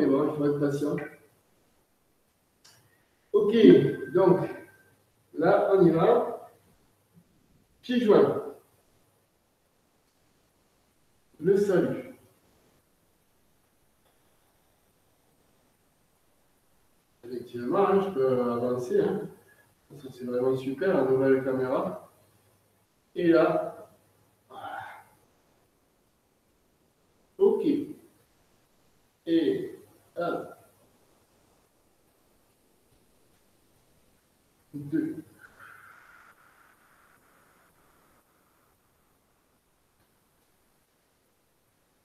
mais bon, il faut être patient. Ok, donc, là, on y va. Pieds joints. Le salut. Effectivement, hein, je peux avancer. Hein. Ça, c'est vraiment super, la nouvelle caméra. Et là, voilà. Ok. Et 1, 2,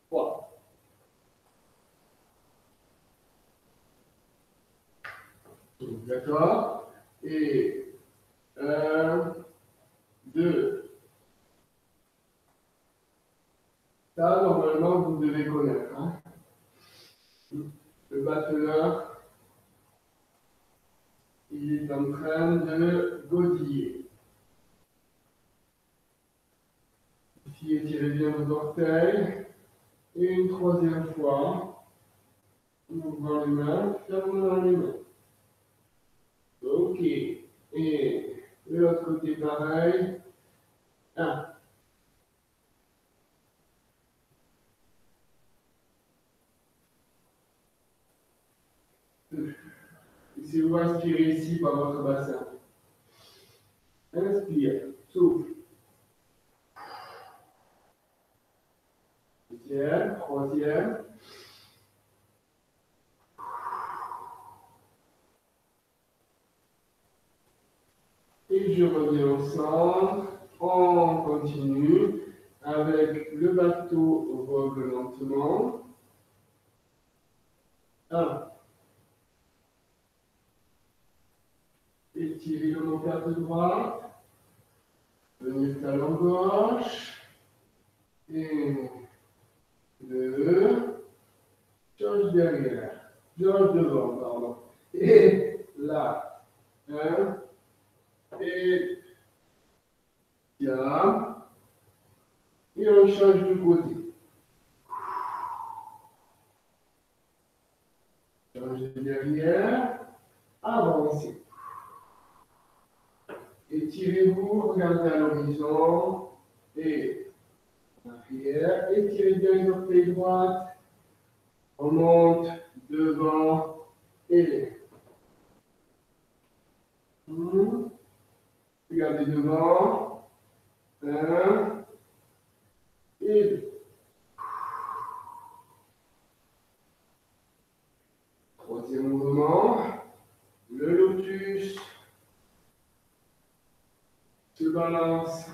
3. D'accord. Et 1, 2. Ça, normalement, vous devez connaître. Hein. Le batteur, il est en train de godiller. Ici, étirez bien vos orteils. Et une troisième fois, ouvrons les mains, fermons les mains. Ok. Et de l'autre côté, pareil. 1. Laissez-vous inspirer ici par votre bassin. Inspire, souffle. Deuxième, troisième. Et je reviens au centre. On continue avec le bateau vogue lentement. 1. Étirez l'omoplate droite. Venir talon gauche. 1, 2. Change derrière. Change devant, pardon. Et là. 1. Et tiens. Et on change de côté. Changez derrière. Avancez. Étirez-vous, regardez à l'horizon. Et arrière. Étirez bien les orteils droites. On monte devant et regardez devant. 1 et 2. Troisième mouvement. Le lotus se balance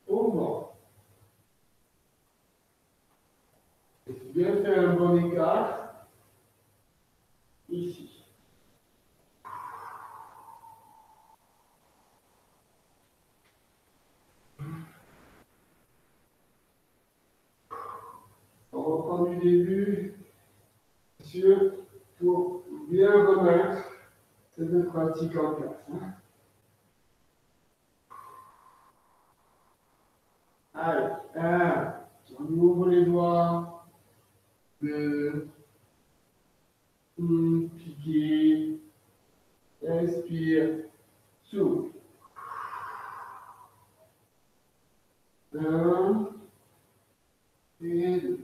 au vent. Bien faire un bon écart ici. On reprend du début pour bien remettre cette pratique en place. Hein. Allez, 1, on ouvre les doigts, 2, piquez, inspire, souffle. 1 et 2.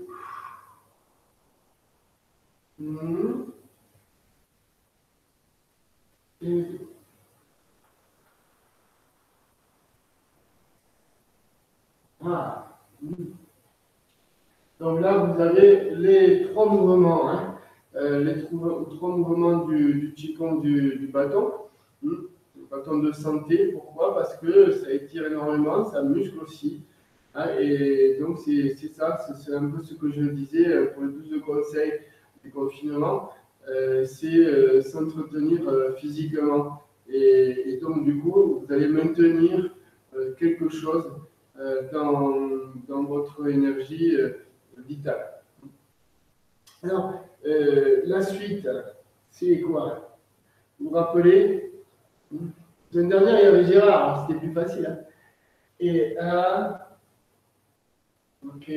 Et 2. Ah. Donc là, vous avez les 3 mouvements, hein. Les 3 mouvements du Qigong du bâton. Le bâton de santé, pourquoi? Parce que ça étire énormément, ça muscle aussi. Hein, et donc c'est ça, c'est un peu ce que je disais pour le plus de conseils du confinement, c'est s'entretenir physiquement. Et donc du coup, vous allez maintenir quelque chose dans votre énergie vitale. Alors, la suite, c'est quoi? Vous vous rappelez? La semaine dernière, il y avait Gérard, c'était plus facile. Hein. Et ok,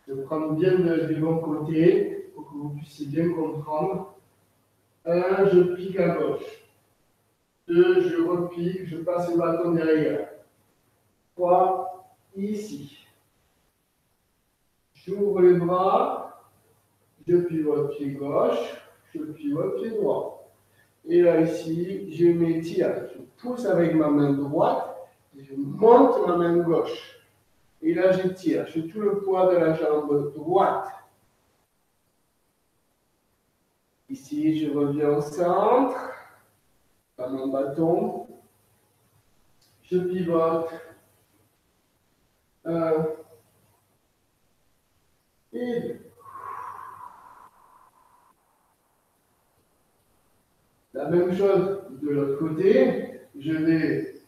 je prends bien du bon côté pour que vous puissiez bien comprendre. 1, je pique à gauche. 2, je repique, je passe le bâton derrière. 3, ici. J'ouvre les bras, je pivote pied gauche, je pivote pied droit. Et là, ici, je m'étire. Je pousse avec ma main droite, et je monte ma main gauche. Et là, j'étire. J'ai tout le poids de la jambe droite. Ici, je reviens au centre, à mon bâton. Je pivote. 1 et 2. La même chose de l'autre côté. Je vais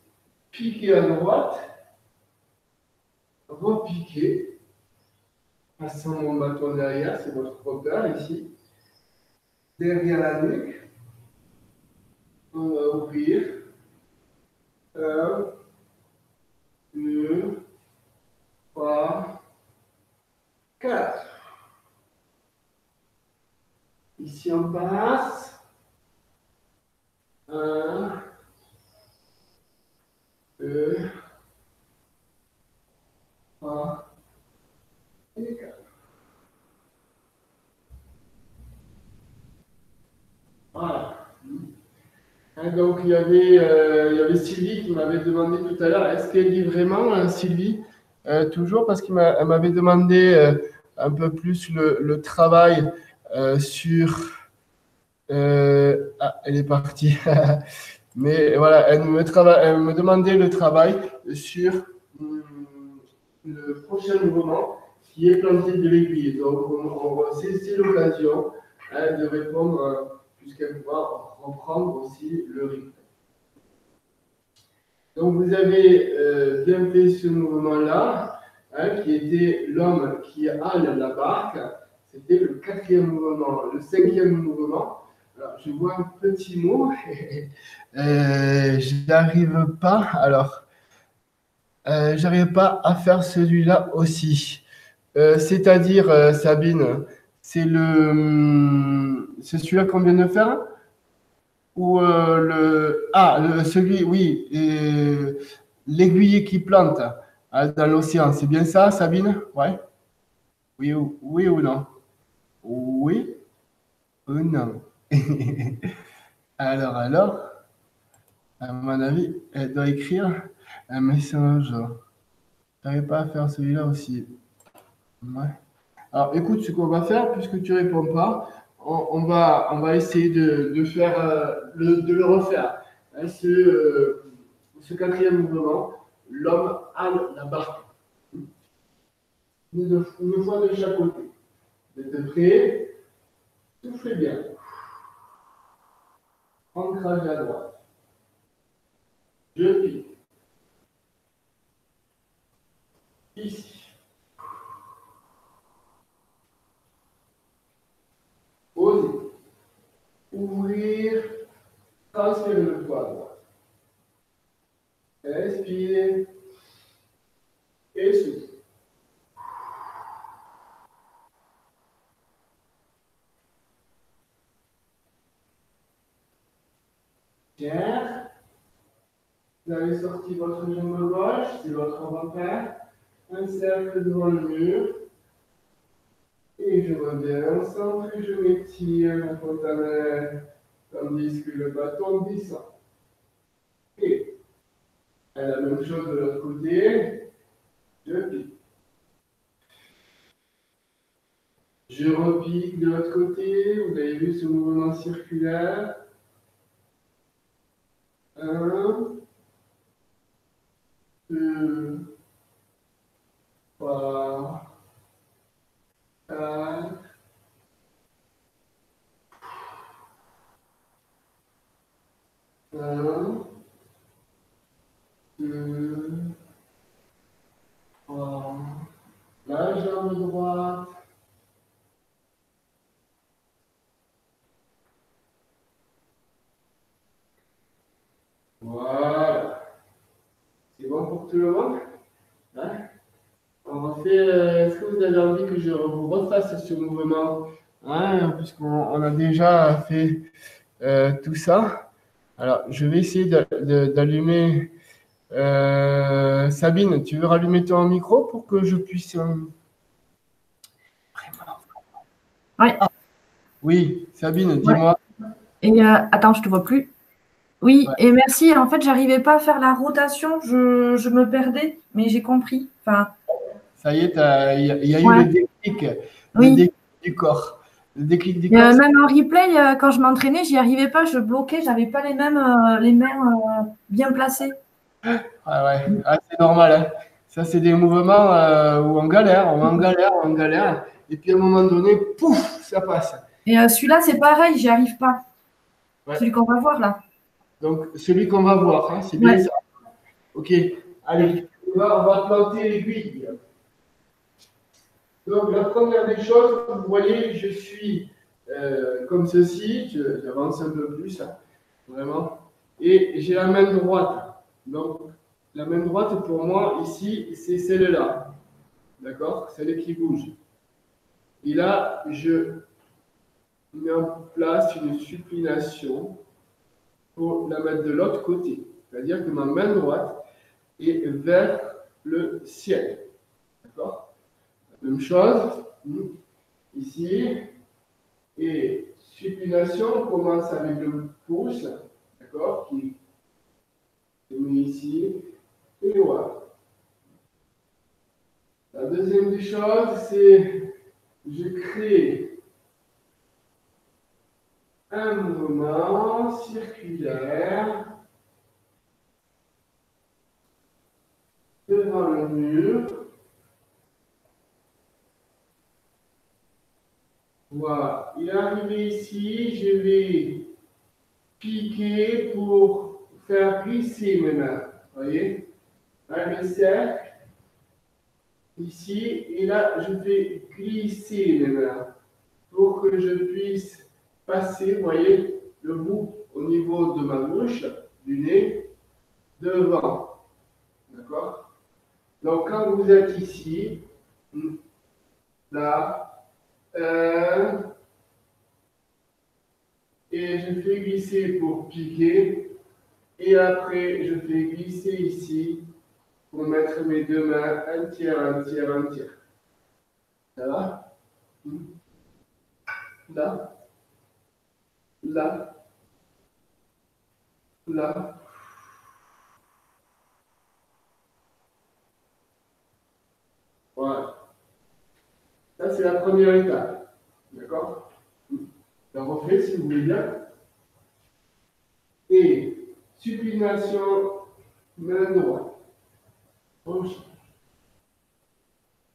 piquer à droite, repiquer, passant mon bâton derrière, c'est votre repère ici. Derrière la nuque, on va ouvrir. 1, 2, 3, 4. Ici, on passe. 1, 2, 3 et 4. Voilà. Donc, il y avait Sylvie qui m'avait demandé tout à l'heure, est-ce qu'elle dit vraiment, Sylvie, toujours, parce qu'elle m'avait demandé un peu plus le travail sur... elle est partie. Mais voilà, elle me demandait le travail sur le prochain mouvement qui est planté de l'aiguille. Donc, c'est l'occasion de répondre, puisqu'elle pourra reprendre aussi le rythme. Donc, vous avez bien fait ce mouvement-là, qui était l'homme qui hale la barque. C'était le 4e mouvement. Le 5e mouvement, alors, je vois un petit mot. J'arrive pas. Alors, j'arrive pas à faire celui-là aussi. C'est-à-dire, Sabine, c'est celui-là qu'on vient de faire? Ou celui, oui, l'aiguille qui plante dans l'océan, c'est bien ça, Sabine? Ouais? Oui ou non? Oui ou non? Alors, à mon avis, elle doit écrire un message. J'arrive pas à faire celui-là aussi. Ouais. Alors, écoute, ce qu'on va faire, puisque tu réponds pas, on va essayer de faire, de le refaire. Hein, ce 4e mouvement, l'homme hale la barque. Une fois de chaque côté. Vous êtes prêts? Soufflez bien. Ancrage à droite. Je pique. Ici. Osez. Ouvrir. Transférez le poids à droite. Inspirez. Et soufflez. Tiens. Vous avez sorti votre jambe gauche, c'est votre repère. Un cercle devant le mur. Et je reviens au centre et je m'étire la fontanelle, tandis que le bâton descend. Et la même chose de l'autre côté, je pique. Je repique de l'autre côté, vous avez vu ce mouvement circulaire. 1, 2, 3, 4, 1, 2, 3, la jambe droite. Voilà. C'est bon pour tout le monde? Hein? On refait. Est-ce que vous avez envie que je vous refasse ce mouvement hein, puisqu'on a déjà fait tout ça. Alors, je vais essayer d'allumer. Sabine, tu veux rallumer ton micro pour que je puisse. Ouais. Oui, Sabine, Ouais. dis-moi. Et attends, je te vois plus. Oui, Ouais, et merci. En fait, j'arrivais pas à faire la rotation. Je me perdais, mais j'ai compris. Enfin, ça y est, il y a eu ouais, le oui. déclic du corps. Le déclic du Et, corps, même en replay, quand je m'entraînais, j'y arrivais pas. Je bloquais. J'avais pas les mains bien placées. ah ouais, ah, c'est normal, hein. Ça, c'est des mouvements où on galère, on galère. Et puis à un moment donné, pouf, ça passe. Et celui-là, c'est pareil. J'y arrive pas. Ouais. Celui qu'on va voir là. Donc, celui qu'on va voir, hein, c'est bien Ouais. ça. OK, allez, on va planter l'aiguille. Donc, la première des choses, vous voyez, je suis comme ceci, j'avance un peu plus, hein, vraiment, et j'ai la main droite. Donc, la main droite, pour moi, ici, c'est celle-là, d'accord? Celle qui bouge. Et là, je mets en place une supination pour la mettre de l'autre côté. C'est-à-dire que ma main droite est vers le ciel, d'accord? Même chose, ici. Et supination, on commence avec le pouce, d'accord, qui est mis ici, et voilà. La deuxième des choses, c'est je crée un mouvement circulaire devant le mur. Voilà. Il est arrivé ici, je vais piquer pour faire glisser mes mains. Vous voyez? Un cercle ici, et là, je fais glisser mes mains pour que je puisse passer, vous voyez, le bout au niveau de ma bouche, du nez, devant. D'accord? Donc, quand vous êtes ici, là, et je fais glisser pour piquer, et après, je fais glisser ici pour mettre mes deux mains un tiers, un tiers, un tiers. Ça va? Là, là, là. Voilà. Ça, c'est la première étape. D'accord? Je la refais si vous voulez bien. Et supination, main droite. Gauche.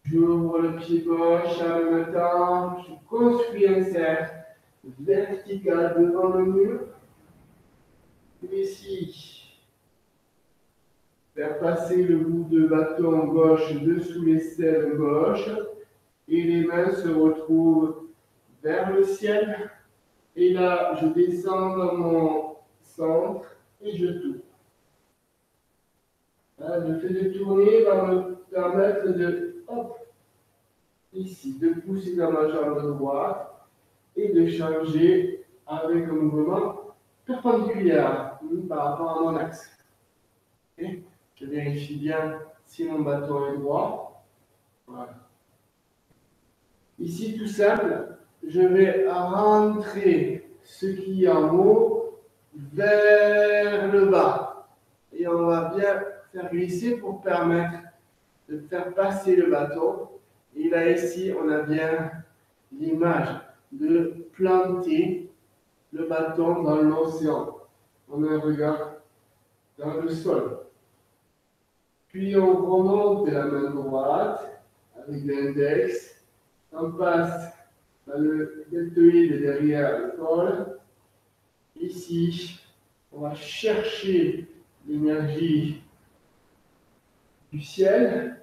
J'ouvre le pied gauche en même temps. Je construis un cercle vertical devant le mur. Ici, faire passer le bout de bâton gauche dessous l'aisselle gauche. Et les mains se retrouvent vers le ciel. Et là, je descends dans mon centre et je tourne. Le fait de tourner va me permettre de, hop, ici, de pousser dans ma jambe droite et de changer avec un mouvement perpendiculaire par rapport à mon axe. Okay. Je vérifie bien si mon bâton est droit. Voilà. Ici, tout simple, je vais rentrer ce qui est en haut vers le bas. Et on va bien faire glisser pour permettre de faire passer le bâton. Et là, ici, on a bien l'image de planter le bâton dans l'océan. On a un regard dans le sol. Puis on remonte la main droite avec l'index. On passe dans le deltoïde derrière le col. Ici, on va chercher l'énergie du ciel,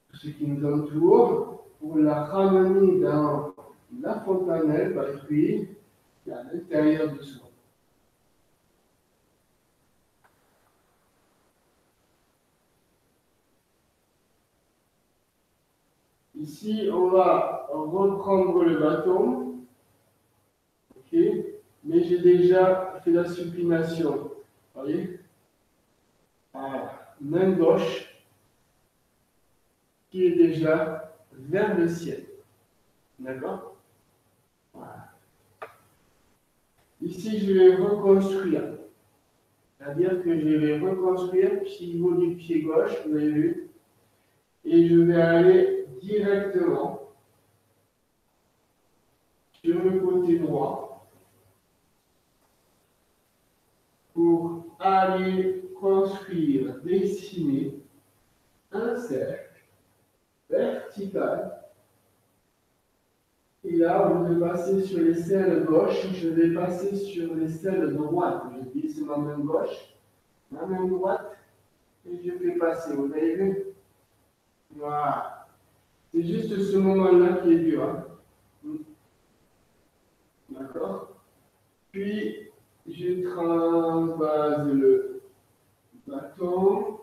tout ce qui nous entoure, pour la ramener dans la fontanelle par puis à l'intérieur de soi. Ici, on va reprendre le bâton. OK? Mais j'ai déjà fait la supination. Vous voyez? Voilà. Main gauche qui est déjà vers le ciel. D'accord? Voilà. Ici, je vais reconstruire. C'est-à-dire que je vais reconstruire pivot du pied gauche, vous avez vu? Et je vais aller directement sur le côté droit pour aller construire, dessiner un cercle vertical. Et là, au lieu de passer sur les selles gauches, je vais passer sur les selles droites. Je glisse ma main gauche, ma main droite, et je fais passer. Vous avez vu? Voilà. C'est juste ce moment-là qui est dur. Hein. D'accord? Puis, je transvase le bâton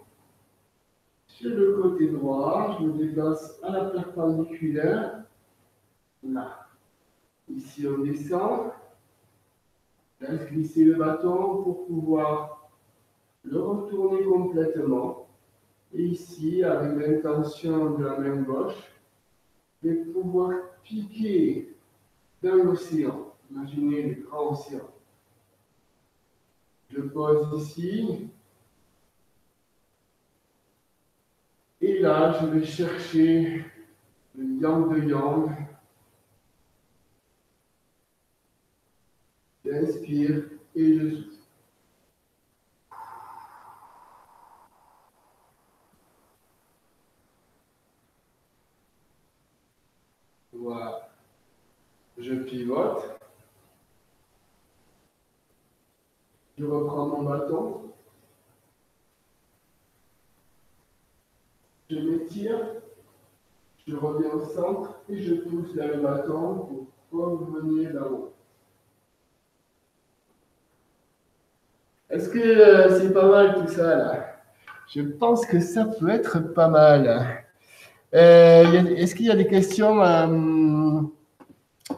sur le côté droit. Je me déplace à la perpendiculaire. Là. Ici, on descend. Laisse glisser le bâton pour pouvoir le retourner complètement. Et ici, avec l'intention de la main gauche, de pouvoir piquer dans l'océan. Imaginez le grand océan. Je pose ici. Et là, je vais chercher le yang de yang. J'inspire et je souffle. Voilà. Je pivote. Je reprends mon bâton. Je m'étire. Je reviens au centre et je pousse vers le bâton pour revenir là-haut. Est-ce que c'est pas mal tout ça là? Je pense que ça peut être pas mal. Est-ce qu'il y a des questions,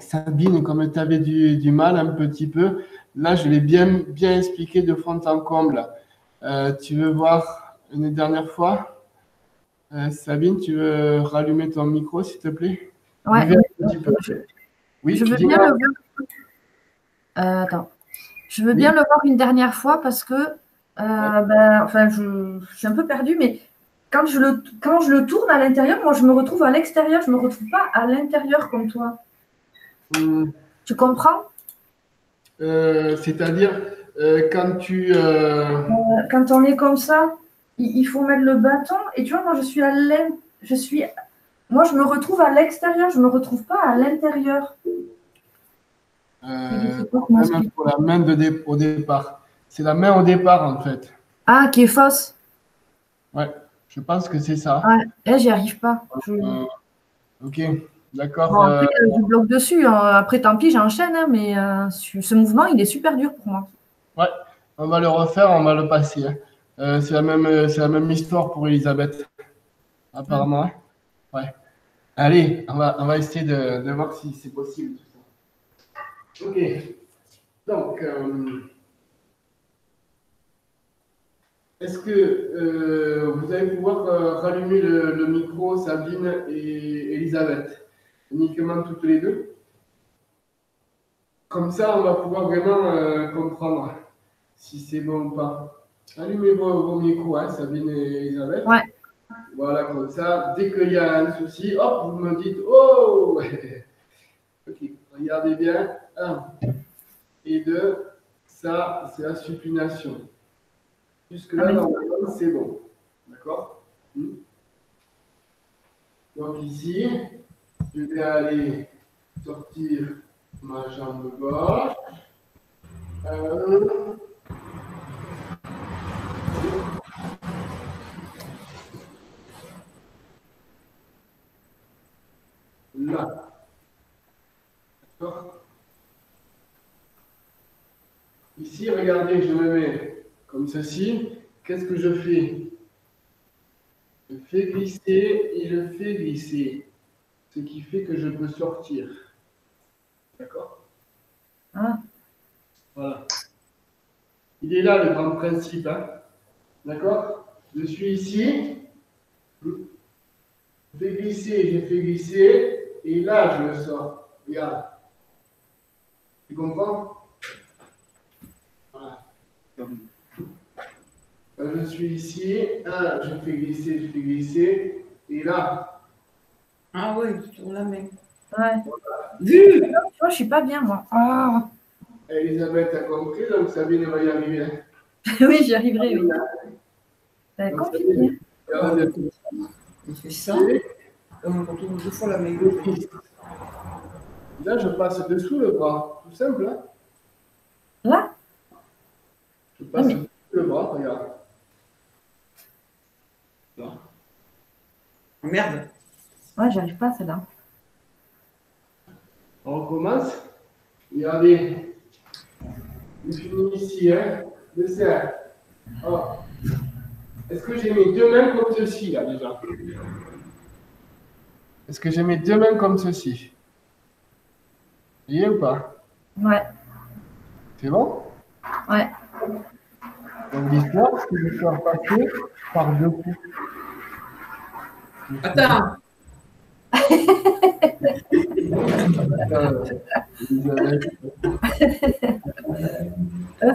Sabine, comme tu avais du mal un petit peu? Là, je l'ai bien expliqué de fond en comble. Tu veux voir une dernière fois? Sabine, tu veux rallumer ton micro, s'il te plaît? Ouais. Oui, je veux bien le voir. Attends. Je veux bien le voir une dernière fois parce que je suis un peu perdue, mais quand je le tourne à l'intérieur, moi je me retrouve à l'extérieur, je ne me retrouve pas à l'intérieur comme toi. Tu comprends? C'est-à-dire quand tu... Quand on est comme ça, il faut mettre le bâton et tu vois, moi moi je me retrouve à l'extérieur, je ne me retrouve pas à l'intérieur. Même pour la main au départ. C'est la main au départ, en fait. Ah, qui est fausse. Ouais, je pense que c'est ça. Ouais, j'y arrive pas. Ok, d'accord. Bon, après, je bloque dessus. Après, tant pis, j'enchaîne, hein, mais ce mouvement, il est super dur pour moi. Ouais, on va le refaire, on va le passer. Hein. C'est la même histoire pour Elisabeth, apparemment. Hein. Ouais. Allez, on va essayer de voir si c'est possible. Tout ça. Ok. Donc, est-ce que vous allez pouvoir rallumer le micro, Sabine et Elisabeth, uniquement toutes les deux? Comme ça, on va pouvoir vraiment comprendre si c'est bon ou pas. Allumez vos micros, hein, Sabine et Elisabeth. Ouais. Voilà, comme ça, dès qu'il y a un souci, hop, vous me dites « Oh !» Ok, regardez bien. 1 et 2, ça, c'est la supination. Jusque-là, normalement, c'est bon. D'accord? Donc ici, je vais aller sortir ma jambe gauche. Là. D'accord? Ici, regardez, je me mets comme ceci. Qu'est-ce que je fais? Je fais glisser et je fais glisser. ce qui fait que je peux sortir. D'accord? Ah. Voilà. Il est là le grand principe. Hein? D'accord? Je suis ici. Je fais glisser, j'ai fait glisser. Et là, je le sors. Regarde. Tu comprends? Voilà. Je suis ici. Ah, je fais glisser, je fais glisser. Et là. Ah oui, sur la main. Ouais. Vu! Tu vois, je suis pas bien, moi. Ah. Elisabeth a compris, donc Sabine va y arriver. Hein. Oui, j'y arriverai, oui. C'est Donc, compliqué. Sabine, regarde. On fait ça. On retourne 2 fois la main. Là, je passe dessous le bras. Tout simple. Hein? Là? Je passe dessous le bras, regarde. Là. Oh, merde. Ouais, j'arrive pas à celle-là. On recommence. Regardez. Je finis ici, hein. Le cercle. Oh. Est-ce que j'ai mes deux mains comme ceci, là, déjà? Est-ce que j'ai mes deux mains comme ceci? Vous voyez ou pas? Ouais. C'est bon? Ouais. Donc l'histoire, c'est que je faire passer par deux coups. Attends.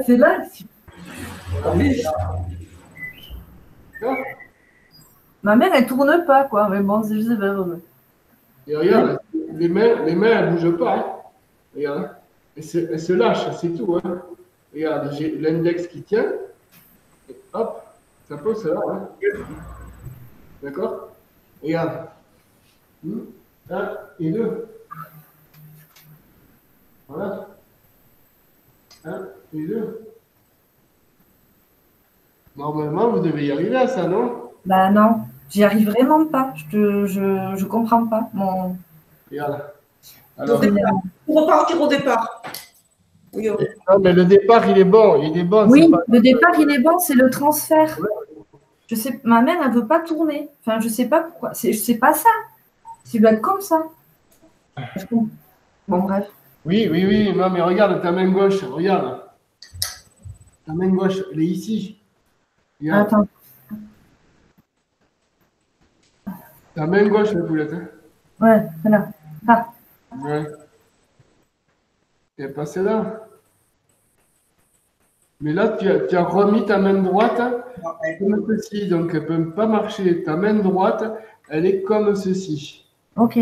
C'est là. Ma mère, elle tourne pas, quoi. Mais bon, c'est juste vers eux. Et regarde, les mains, elles ne bougent pas. Hein. Regarde. Elles se lâchent, c'est tout. Hein. Regarde, j'ai l'index qui tient. Et hop, ça pose là. Hein. D'accord? Regarde. 1 et 2. Voilà. 1 et 2. Normalement, vous devez y arriver à ça, non? Bah non, j'y arrive vraiment pas. Je comprends pas. Mon... Regarde. Alors, Pour repartir au départ. Oui, oh. non, mais le départ, il est bon. Il est bon. Oui, Pas... le départ, il est bon, c'est le transfert. Je sais, ma mère, elle veut pas tourner. Enfin, je sais pas pourquoi. C'est pas ça. Ça doit être comme ça. Bon, bref. Oui, oui, oui. Non, mais regarde ta main gauche. Regarde. Ta main gauche, elle est ici. Regarde. Attends. Ta main gauche, la poulette. Hein. Ouais, voilà. Ah. Ouais. Elle est passée là. Mais là, tu as remis ta main droite comme ceci. Donc, elle ne peut pas marcher. Ta main droite, elle est comme ceci. Ok.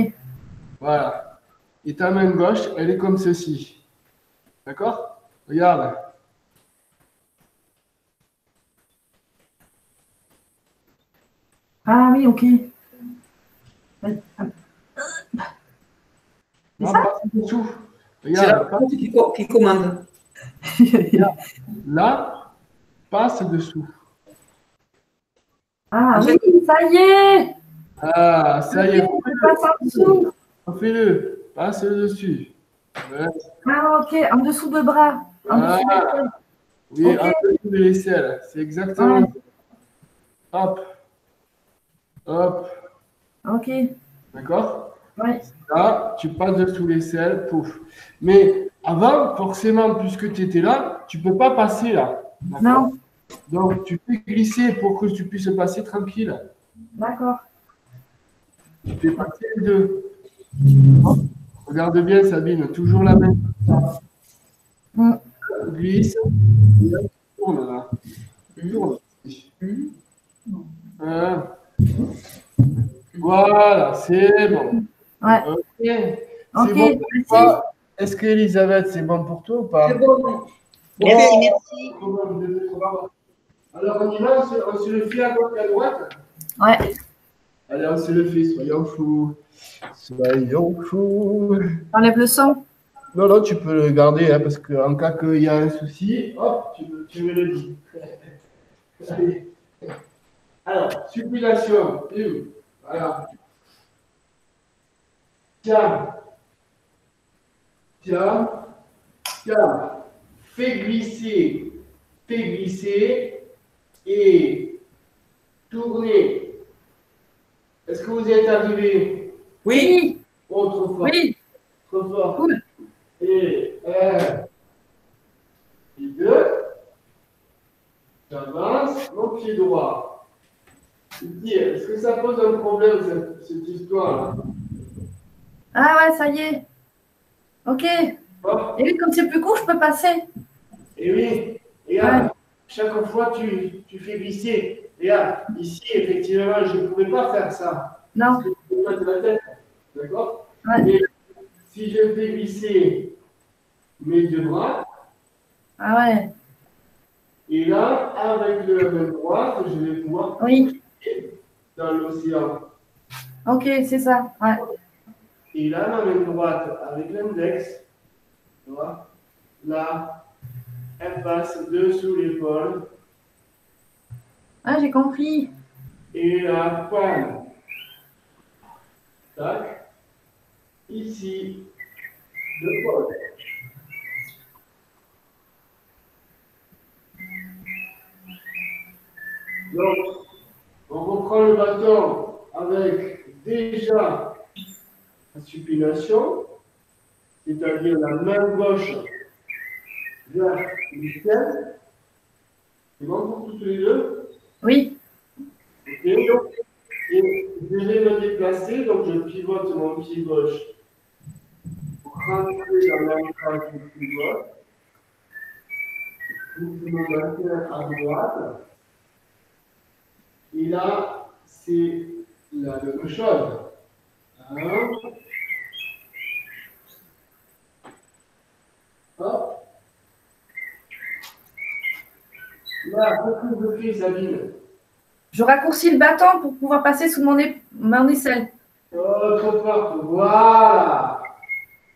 Voilà. Et ta main gauche, elle est comme ceci. D'accord? Regarde. Ah oui, ok. Non, ça? pas dessous. C'est la Regarde. porte qui commande. Là, passe dessous. Ah oui, ça y est. Ah, ça y est. Je passe en dessous. Fais-le. Passe dessus. Ouais. Ah ok, en dessous de bras. En dessous de l'épaule. Oui, Ok. en dessous de l'aisselle. C'est exactement ça. Hop. Hop. Ok. D'accord? Ouais. Là, tu passes dessous l'aisselle. Pouf. Mais avant, forcément, puisque tu étais là, tu ne peux pas passer là. Non. Donc, tu fais glisser pour que tu puisses passer tranquille. D'accord. Tu fais passer les deux. Regarde bien, Sabine, toujours la même. Glisse. Tourne là. Tourne. Voilà, c'est bon. Ouais. Ok. C'est Ok, bon pour merci. toi. Est-ce que Elisabeth, c'est bon pour toi ou pas? C'est bon. Merci, merci. Alors, on y va, on se le fait à gauche et à droite? Ouais. Allez, on se le fait, soyons fous. Soyons fous. Enlève le son. Non, non, tu peux le garder, hein, parce qu'en cas qu'il y a un souci, hop, tu me le dis. Allez. Alors, supplication. Voilà. Tiens. Tiens. Tiens. Fais glisser. Fais glisser. Et tournez. Est-ce que vous y êtes arrivé? Oui. trop fort. Oui, Trop fort. cool. Et 1, et 2. J'avance, mon pied droit. Ici, est-ce que ça pose un problème, cette histoire-là? Ah ouais, ça y est. Ok. Et Bon, oui, comme c'est plus court, je peux passer. et oui, et là, chaque fois, tu fais glisser. Et là, ici, effectivement, je ne pouvais pas faire ça. Non. Parce que je ne pas de la tête. D'accord? Ouais. Mais si je fais glisser mes deux bras, Ah ouais. et là, avec le main droite, je vais pouvoir Oui. dans l'océan. Ok, c'est ça. Ouais. Et là, ma main droite, avec l'index, tu vois, là, elle passe dessous l'épaule, Ah, j'ai compris. et la pointe, tac, ici, l'épaule. Donc, on reprend le bâton avec déjà la supination, c'est-à-dire la main gauche vers le ciel. C'est bon pour tous les deux? Oui. Ok. Et je vais me déplacer, donc je pivote mon pied gauche pour rentrer dans l'ancrage du pied gauche. Je me maintiens à droite. Et là, c'est la même chose. Hein? Hop. Là, qu'est-ce que je fais, Sabine? Je raccourcis le bâton pour pouvoir passer sous mon aisselle. Autre porte, voilà.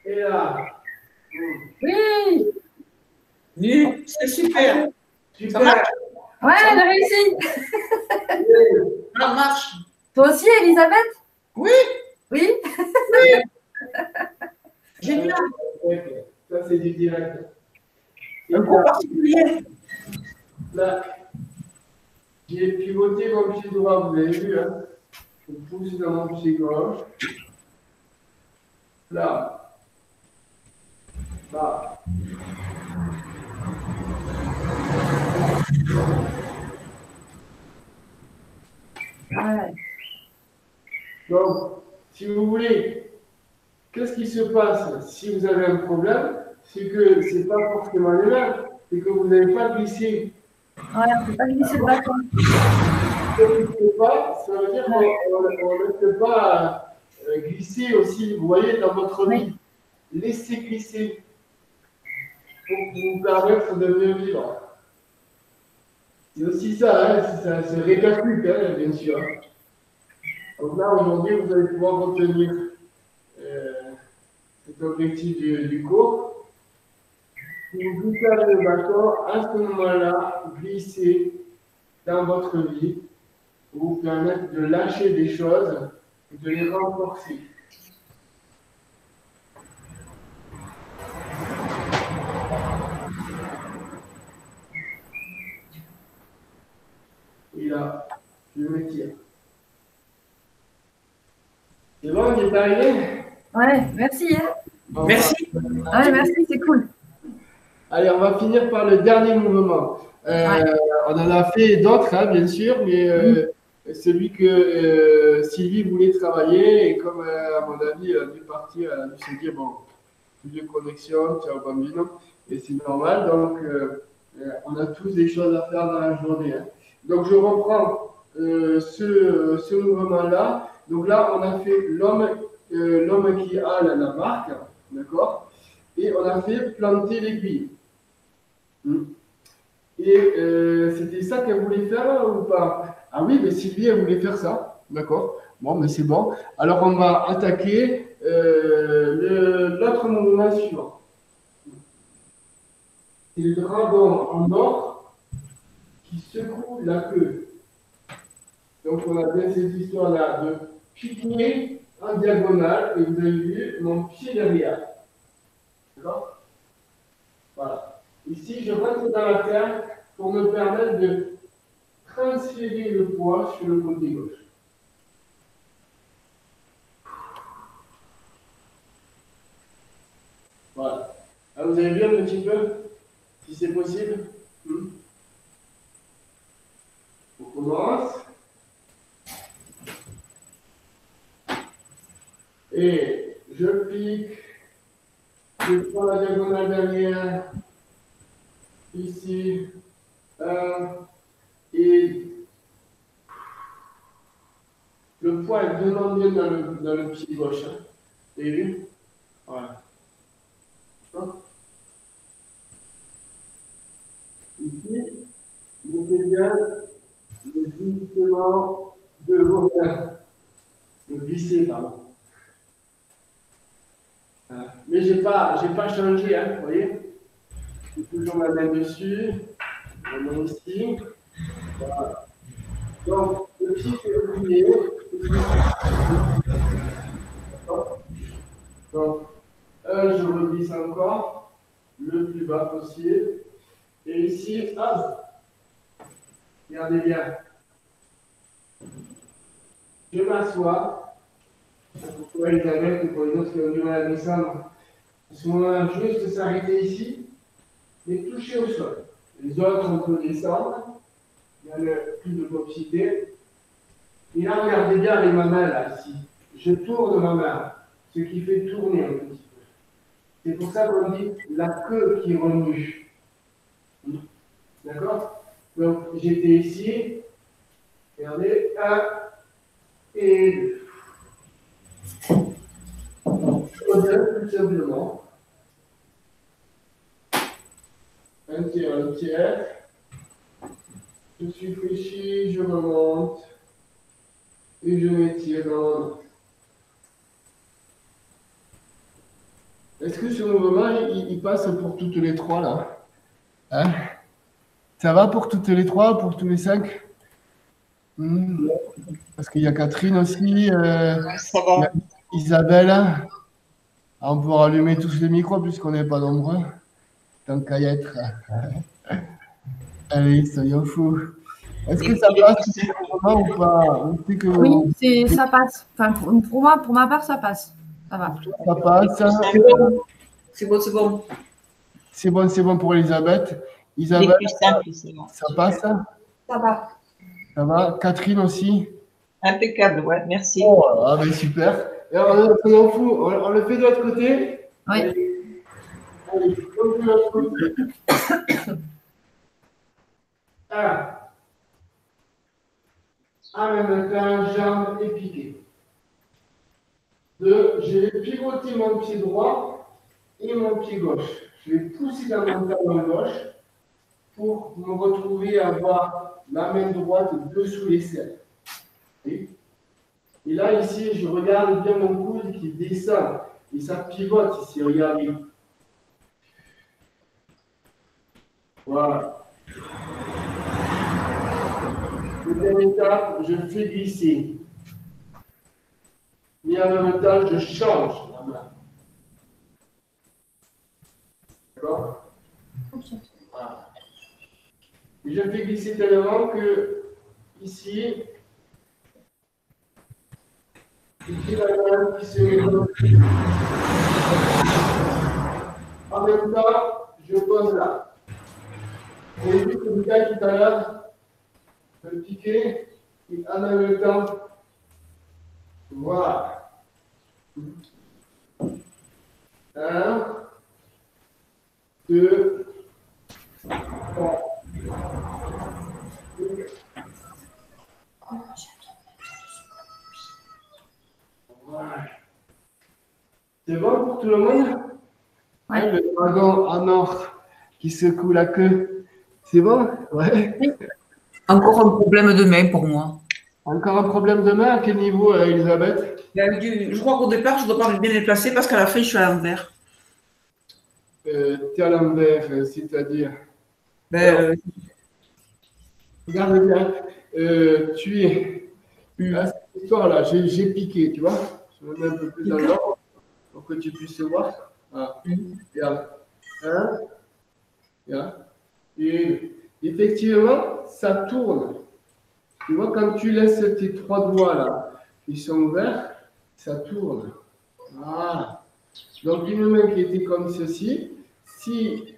Et là. Oui. Nu, c'est super. Ça Super. marche? Ouais, j'ai réussi. Ça marche. Toi aussi, Elisabeth? Oui, Oui. génial. Ça, c'est du direct. Et Un coup particulier. là, j'ai pivoté mon pied droit, vous avez vu, hein? Je pousse dans mon pied gauche. Là. Là. Ouais. Donc, si vous voulez, qu'est-ce qui se passe si vous avez un problème? C'est que ce n'est pas forcément les mains, c'est que vous n'avez pas glissé. Ouais, on ne peut pas glisser le bâton. Si vous ne glissez pas, ça veut dire qu'on ne laisse pas glisser aussi, vous voyez, dans votre Oui. vie. Laissez glisser pour vous permettre de mieux vivre. C'est aussi ça, hein, ça se répercute, hein, bien sûr. Donc là, aujourd'hui, vous allez pouvoir retenir cet objectif du cours. Si vous glissez avec le bâton, à ce moment-là, glissez dans votre vie pour vous permettre de lâcher des choses et de les renforcer. Et là, je me tire. C'est bon, on est arrivé? Ouais, merci. Hein. Merci. Ouais, merci, c'est cool. Allez, on va finir par le dernier mouvement. On en a fait d'autres, hein, bien sûr, mais celui que Sylvie voulait travailler, et comme à mon avis, elle a dû partir, elle a dû se dire, bon, plus de connexion, ciao bambino, et c'est normal, donc on a tous des choses à faire dans la journée. Hein. Donc je reprends ce mouvement-là. Donc là, on a fait l'homme qui a la marque, d'accord? Et on a fait planter l'aiguille. Et c'était ça qu'elle voulait faire ou pas? Ah oui, mais Sylvie, elle voulait faire ça. D'accord. Bon, mais c'est bon. Alors, on va attaquer l'autre mouvement suivant. C'est le dragon en or qui secoue la queue. Donc, on a bien cette histoire-là de piquer en diagonale. Et vous avez vu mon pied derrière. D'accord? Voilà. Ici, je rentre dans la terre pour me permettre de transférer le poids sur le côté gauche. un petit peu, si c'est possible. On commence. Et je pique. Je prends la diagonale derrière. Ici. 1. Et le poids est vraiment bien dans le pied gauche. Hein. Vous avez vu? Voilà. Ici, mettez bien le glissement de vos mains. Le glisser, pardon. Voilà. Mais je n'ai pas changé, hein, vous voyez? J'ai toujours ma main dessus, ma main ici. Voilà. Donc, le pied est plié. Donc, je reglisse encore le plus bas possible. Et ici, hop, regardez bien. Je m'assois. Pourquoi Elisabeth ou pour les autres qui ont du mal à descendre? À ce moment-là, juste s'arrêter ici, mais toucher au sol. Les autres, on peut descendre. Il y a le plus de mobilité. Et là, regardez bien avec ma main, là, ici. Je tourne ma main, ce qui fait tourner un petit peu. C'est pour ça qu'on dit la queue qui remue. D'accord? Donc, j'étais ici. Regardez, 1 et 2. Je reviens tout simplement. Un tiers. Je suis fléchi, je remonte. Et je m'étire dans. Est-ce que ce mouvement, il passe pour toutes les trois, là? Hein? Ça va pour toutes les trois, pour tous les 5? Parce qu'il y a Catherine aussi, Ça va. Isabelle. On pourra allumer tous les micros puisqu'on n'est pas nombreux. Tant qu'à y être. Allez, soyons fous. Est-ce que ça passe ou pas? Oui, ça passe. Enfin, pour moi, pour ma part, ça passe. Ça va. Ça passe. C'est bon, c'est bon. C'est bon pour Elisabeth. Les Isabelle, plus simples, c'est bon. ça passe? Ça va. Ça va? Catherine aussi? Impeccable, ouais, merci. Oh, ah ben super. Et alors, soyons fous. On le fait de l'autre côté? Oui. Allez, donc de l'autre côté. 1. En même temps, jambe et piqué. 2. Je vais pivoter mon pied droit et mon pied gauche. Je vais pousser dans mon talon gauche pour me retrouver à avoir la main droite dessous les selles. Et là, ici, je regarde bien mon coude qui descend. Et ça pivote ici, regardez. Voilà. Deuxième étape, je fais glisser. Et en même temps, je change la main. D'accord? Voilà. Et je fais glisser tellement que, ici, j'ai la main qui se met. En même temps, je pose là. Vous avez vu que le gars tout à l'heure, le piqué, et en même temps, voilà. 1, 2, 3. Voilà. C'est bon pour tout le monde? Ouais. Hein, le dragon en or qui secoue la queue. C'est bon? Ouais. Encore un problème de main pour moi. Encore un problème de main? À quel niveau, Elisabeth? Je crois qu'au départ, je ne dois pas bien les placer parce qu'à la fin, je suis à l'envers. T'es à l'envers, c'est-à-dire? Ben, Regarde bien. Tu es. À cette histoire-là, j'ai piqué, tu vois? Je me mets un peu plus dans l'ordre pour que tu puisses voir. Voilà. Regarde. 1. Regarde. Et effectivement, ça tourne. Tu vois, quand tu laisses tes 3 doigts là, qui sont ouverts, ça tourne. Voilà. Donc, une main qui était comme ceci, Si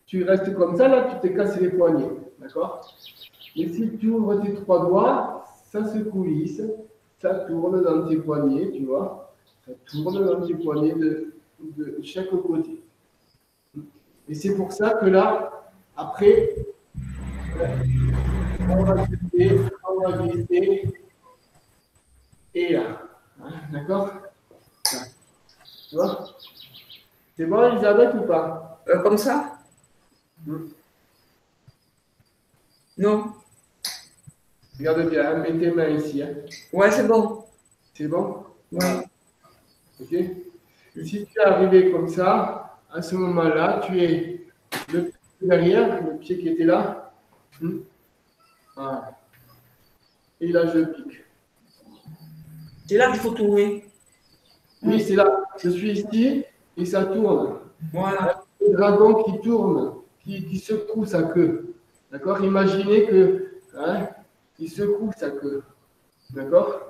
tu restes comme ça, là, tu t'es cassé les poignets. D'accord? Et si tu ouvres tes trois doigts, ça se coulisse, ça tourne dans tes poignets, tu vois. Ça tourne dans tes poignets de chaque côté. Et c'est pour ça que là, après, on va glisser, et là. D'accord? Tu vois? C'est bon, Elisabeth, ou pas? Comme ça? Non. Regarde bien, hein, mets tes mains ici. Hein. Ouais, c'est bon. C'est bon? Ouais. Ok? Si tu es arrivé comme ça, à ce moment-là, tu es le pied derrière, le pied qui était là. Voilà. Et là, je pique. C'est là qu'il faut tourner. Oui, c'est là. Je suis ici et ça tourne. Voilà. Le dragon qui tourne, qui secoue sa queue. D'accord? Imaginez que, hein, il secoue sa queue. D'accord?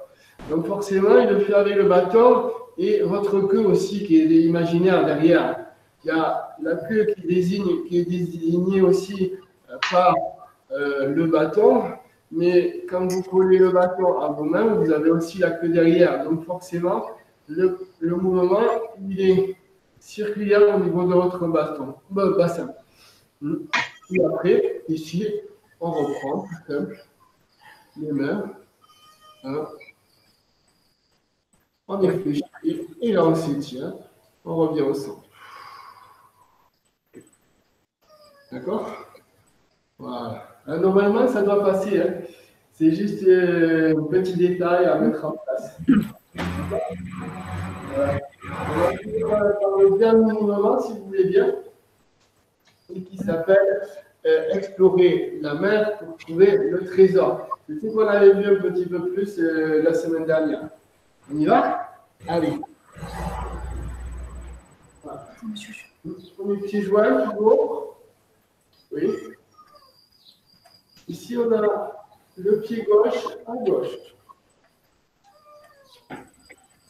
Donc forcément, il le fait avec le bâton et votre queue aussi qui est imaginaire derrière. Il y a la queue qui est désignée aussi par le bâton, mais quand vous collez le bâton à vos mains, vous avez aussi la queue derrière. Donc forcément, le mouvement, il est circulaire au niveau de votre bassin. Et après, ici, on reprend, tout simple, les mains. Hein. On réfléchit et là on s'étire, on revient au centre. D'accord? Voilà. Normalement, ça doit passer. Hein. C'est juste un petit détail à mettre en place. Voilà. On va finir par le dernier mouvement, si vous voulez bien, et qui s'appelle explorer la mer pour trouver le trésor. Je sais qu'on avait vu un petit peu plus la semaine dernière. On y va? Allez. Voilà. Premier petit joint, toujours. Oui. Ici, on a le pied gauche à gauche.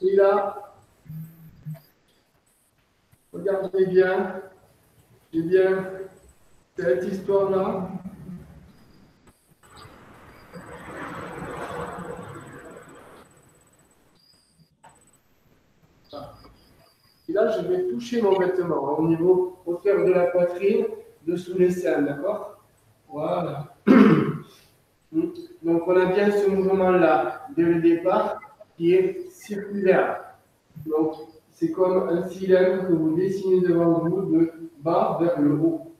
Et là, regardez bien. J'ai bien cette histoire-là. Et là, je vais toucher mon vêtement au niveau, au cœur de la poitrine, dessous les seins, d'accord? Voilà. Donc, on a bien ce mouvement-là, dès le départ, qui est circulaire. Donc, c'est comme un cylindre que vous dessinez devant vous de bas vers le haut.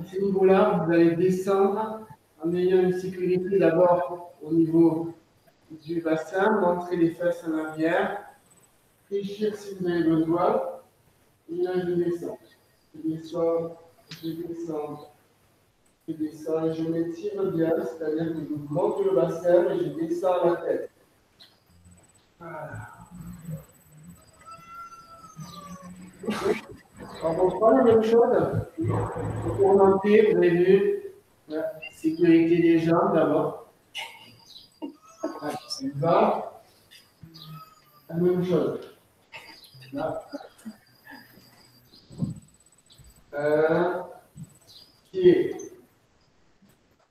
À ce niveau-là, vous allez descendre en ayant une sécurité d'abord au niveau du bassin, montrer les fesses en arrière, fléchir si vous avez besoin. Et là, je descends. Je descends, je descends, je descends et je m'étire bien, c'est-à-dire que je monte le bassin et je descends la tête. Voilà. On reprend la même chose. Pour monter, vous avez vu, la sécurité des jambes d'abord. Là, la même chose. Là. Un pied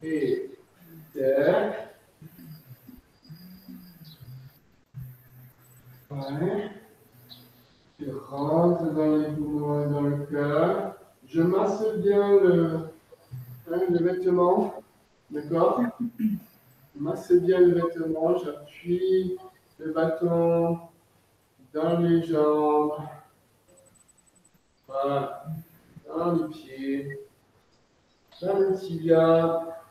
et terre. Ouais. Je rentre dans les poumons et dans le cœur. Je masse bien le vêtement. D'accord? Je masse bien le vêtement. J'appuie le bâton dans les jambes. Voilà. Dans les pieds. Dans le tibia.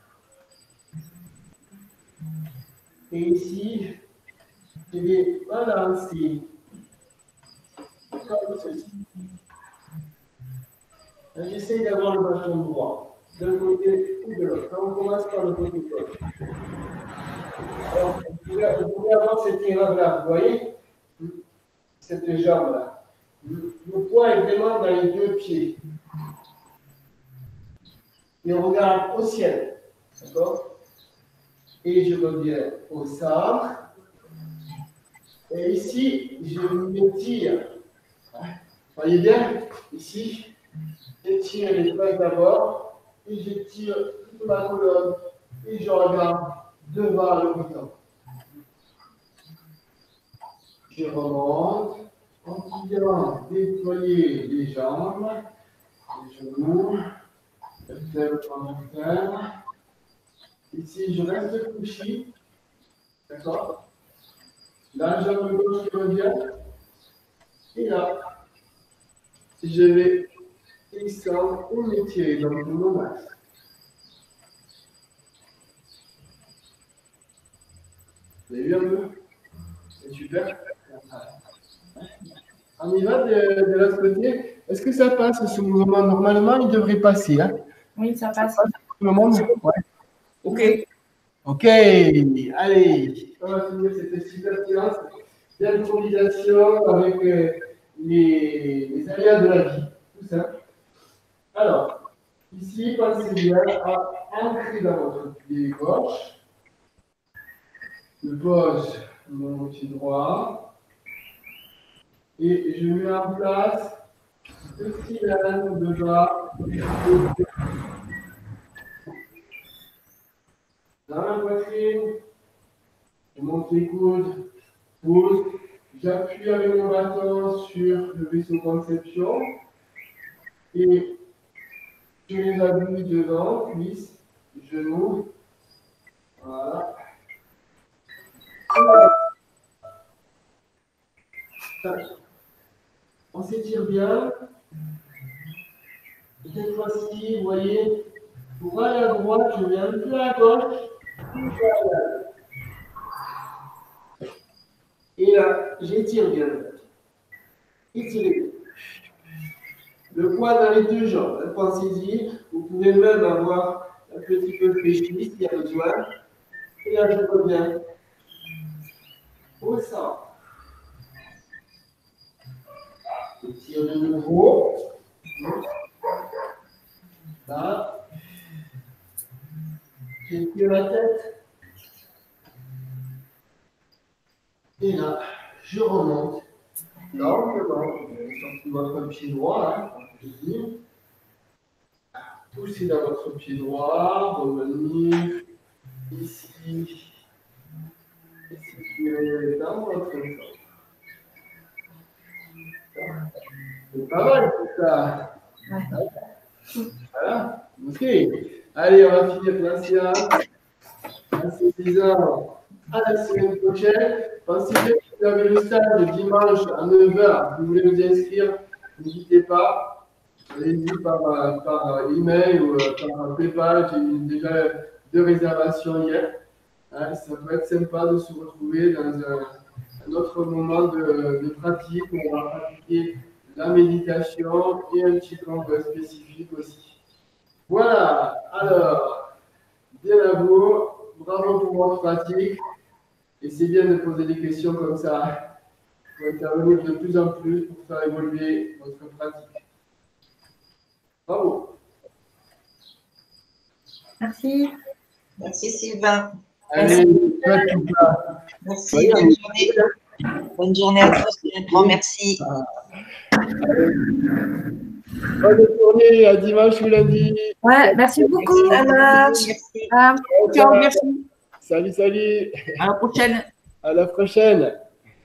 Et ici, je vais balancer. Comme ceci. J'essaie d'avoir le bâton droit, d'un côté ou de l'autre. On commence par le côté gauche. Alors, vous pouvez avoir cette erreur-là, vous voyez? Cette jambe-là. Le poids est vraiment dans les deux pieds. Et on regarde au ciel. D'accord? Et je reviens au centre. Et ici, je m'étire. Voyez bien, ici, j'étire les fesses d'abord, et j'étire toute ma colonne, et je regarde devant le bouton. Je remonte, en voulant déployer les jambes, les genoux, le tête en terre. Ici, je reste couché, d'accord? La jambe gauche qui revient, et là, je vais descendre ou m'étirer dans mon max. Vous avez vu un peu? C'est super. On y va de l'autre côté. Est-ce que ça passe ce mouvement? Normalement, il devrait passer. Hein? Oui, ça passe. Tout le monde? Ouais. Ok. Ok, allez. On va finir cette super séance d'improvisation avec les aléas de la vie. Tout ça. Alors, ici, pensez bien à ancrer dans votre pied gauche. Je pose mon pied droit. Et je mets en place le cylindre de bras dans la poitrine. Je monte les coudes, pose. J'appuie avec mon bâton sur le vaisseau conception. Et je les appuie devant, cuisses, genoux. Voilà. On s'étire bien. Et cette fois-ci, vous voyez, pour aller à droite, je vais un peu à gauche. Et là, j'étire bien. Étirez. Le poids dans les deux jambes. Pensez-y. Vous pouvez même avoir un petit peu fléchi s'il y a besoin. Et là, je reviens au centre. Étire de nouveau. Là. J'étire la tête. Et là, je remonte. Lentement. Sortez votre pied droit, hein, on peut dire. Poussez dans votre pied droit, revenir ici. Et situez dans votre corps. C'est pas mal tout ça. Voilà. Ok. Allez, on va finir la séance. En se disant à la semaine prochaine. Pensez bien que vous avez le stage dimanche à 9h. Vous voulez vous inscrire, n'hésitez pas. Allez-y par email ou par PayPal. J'ai eu déjà 2 réservations hier. Hein, ça peut être sympa de se retrouver dans un autre moment de pratique où on va pratiquer la méditation et un petit camp spécifique aussi. Voilà, alors, bien à vous, bravo pour votre pratique. Et c'est bien de poser des questions comme ça pour intervenir de plus en plus pour faire évoluer votre pratique. Bravo. Merci. Merci Sylvain. Allez, faites tout ça. Merci, bonne journée. Bonne journée à tous. Un grand merci. Bonne journée, à dimanche ou lundi. Ouais, merci beaucoup. Merci. Ah, Ciao, merci. Salut, salut. À la prochaine. À la prochaine.